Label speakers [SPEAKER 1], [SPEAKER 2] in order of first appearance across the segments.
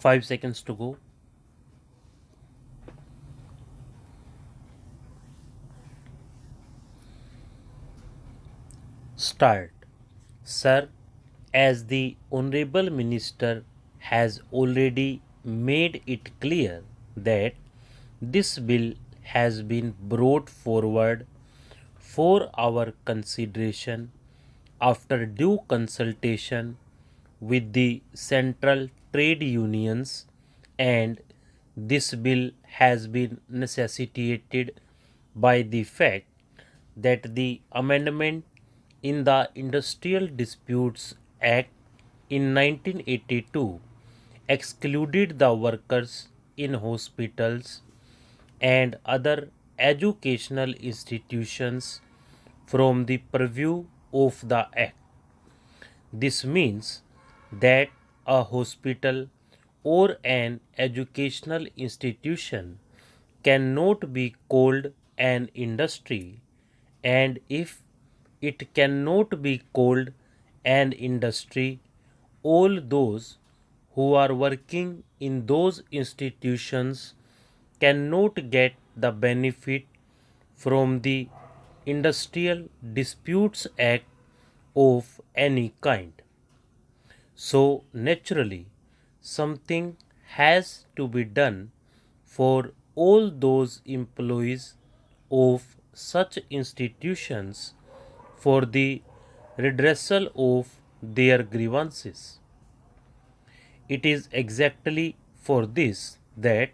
[SPEAKER 1] 5 seconds to go. Start. Sir, as the Honorable Minister has already made it clear that this bill has been brought forward for our consideration after due consultation with the central trade unions, and this bill has been necessitated by the fact that the amendment in the Industrial Disputes Act in 1982 excluded the workers in hospitals and other educational institutions from the purview of the Act. This means that a hospital or an educational institution cannot be called an industry, and if it cannot be called an industry, all those who are working in those institutions cannot get the benefit from the Industrial Disputes Act of any kind. So, naturally, something has to be done for all those employees of such institutions for the redressal of their grievances. It is exactly for this that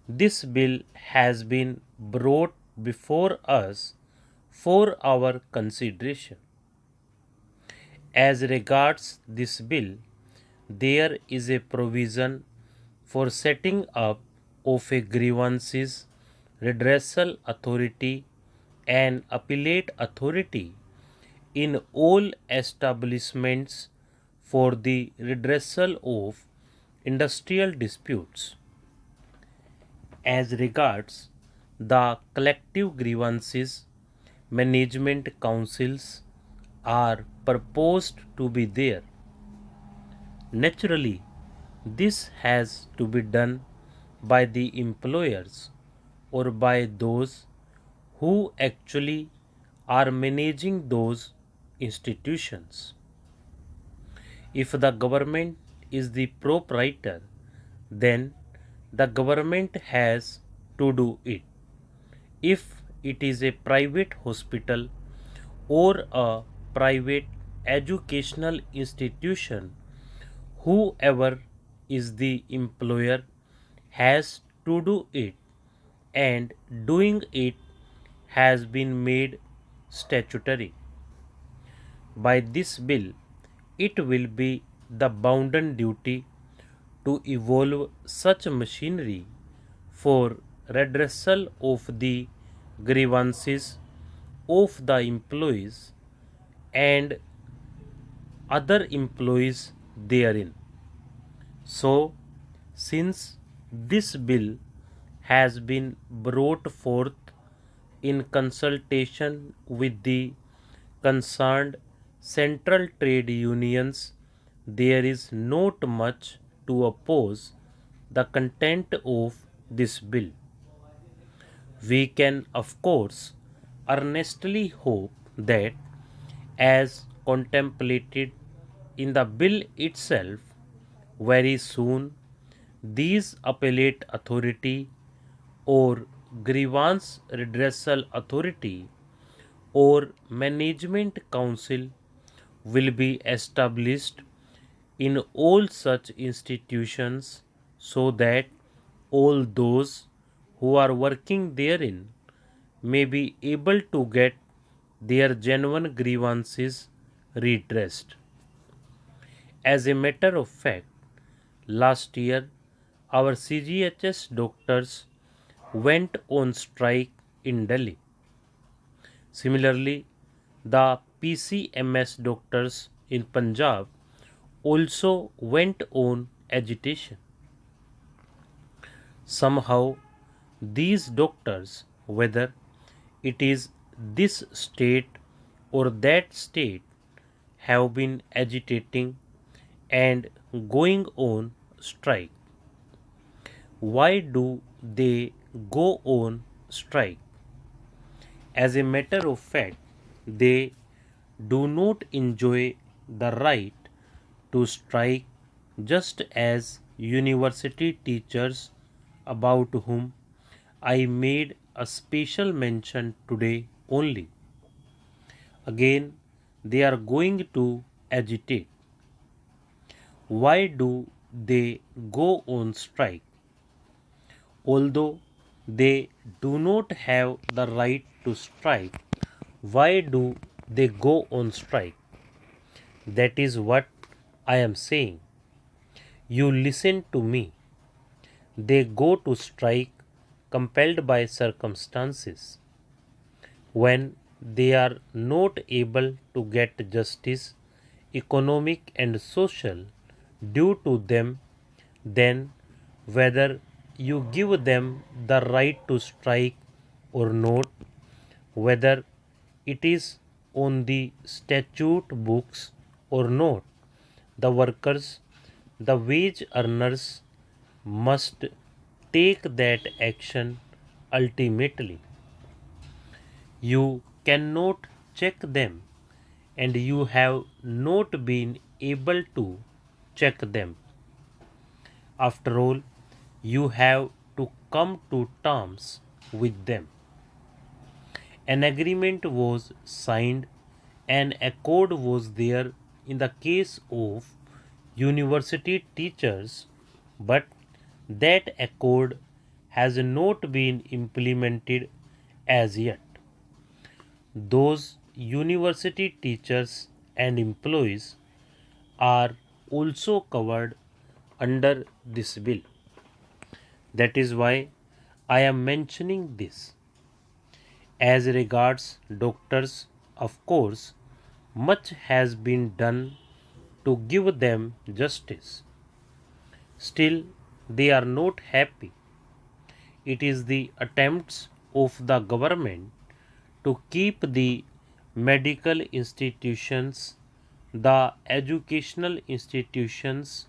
[SPEAKER 1] this bill has been brought before us for our consideration. As regards this bill, there is a provision for setting up of a grievances redressal authority and appellate authority in all establishments for the redressal of industrial disputes. As regards the collective grievances, management councils are proposed to be there. Naturally, this has to be done by the employers or by those who actually are managing those institutions. If the government is the proprietor, then the government has to do it. If it is a private hospital or a private educational institution, whoever is the employer has to do it, and doing it has been made statutory. By this bill, it will be the bounden duty to evolve such machinery for redressal of the grievances of the employees and other employees therein. So, since this bill has been brought forth in consultation with the concerned central trade unions, there is not much to oppose the content of this bill. We can, of course, earnestly hope that, as contemplated in the bill itself, very soon these appellate authority or grievance redressal authority or management council will be established in all such institutions, so that all those who are working therein may be able to get their genuine grievances redressed. As a matter of fact, last year our CGHS doctors went on strike in Delhi. Similarly, the PCMS doctors in Punjab also went on agitation. Somehow, these doctors, whether it is this state or that state, have been agitating and going on strike. Why do they go on strike? As a matter of fact, they do not enjoy the right to strike, just as university teachers, about whom I made a special mention today only. Again, they are going to agitate. Why do they go on strike? Although they do not have the right to strike, why do they go on strike? That is what I am saying. You listen to me. They go to strike compelled by circumstances. When they are not able to get justice, economic and social, due to them, then whether you give them the right to strike or not, whether it is on the statute books or not, the workers, the wage earners must take that action ultimately. You cannot check them, and you have not been able to check them. After all, you have to come to terms with them. An agreement was signed, an accord was there in the case of university teachers, but that accord has not been implemented as yet. Those university teachers and employees are also covered under this bill. That is why I am mentioning this. As regards doctors, of course, much has been done to give them justice. Still, they are not happy. It is the attempts of the government to keep the medical institutions, the educational institutions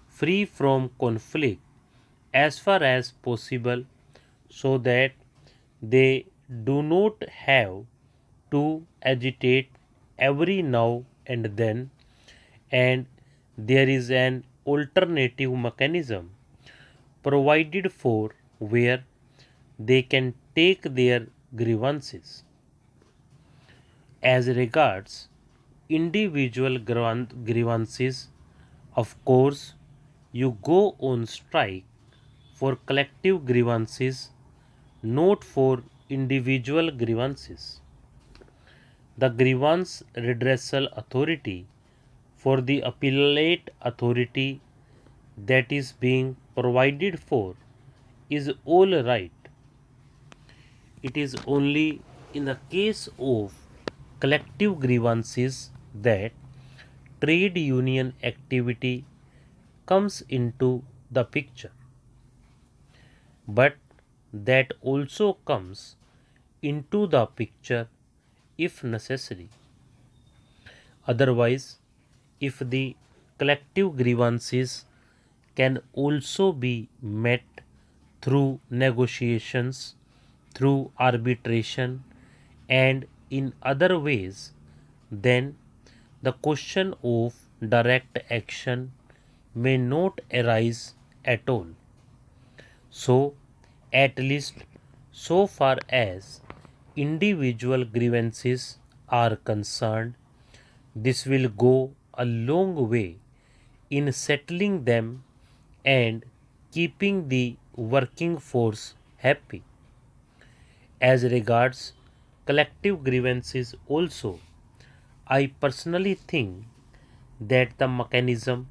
[SPEAKER 1] free from conflict as far as possible, so that they do not have to agitate every now and then, and there is an alternative mechanism provided for where they can take their grievances. As regards individual grievances, of course, you go on strike for collective grievances, not for individual grievances. The grievance redressal authority for the appellate authority that is being provided for is all right. It is only in the case of collective grievances that trade union activity comes into the picture. But that also comes into the picture if necessary. Otherwise, if the collective grievances can also be met through negotiations, through arbitration, and in other ways, then the question of direct action may not arise at all. So, at least so far as individual grievances are concerned, this will go a long way in settling them and keeping the working force happy. As regards collective grievances also, I personally think that the mechanism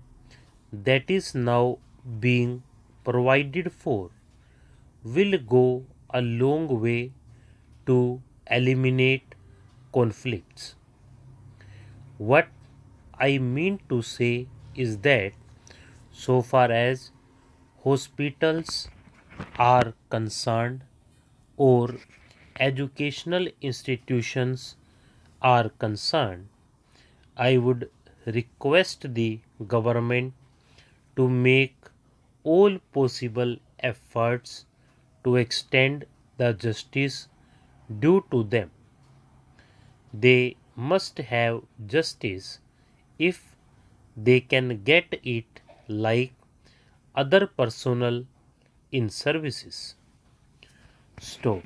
[SPEAKER 1] that is now being provided for will go a long way to eliminate conflicts. What I mean to say is that so far as hospitals are concerned or educational institutions are concerned, I would request the government to make all possible efforts to extend the justice due to them. They must have justice if they can get it, like other personnel in services. Stop.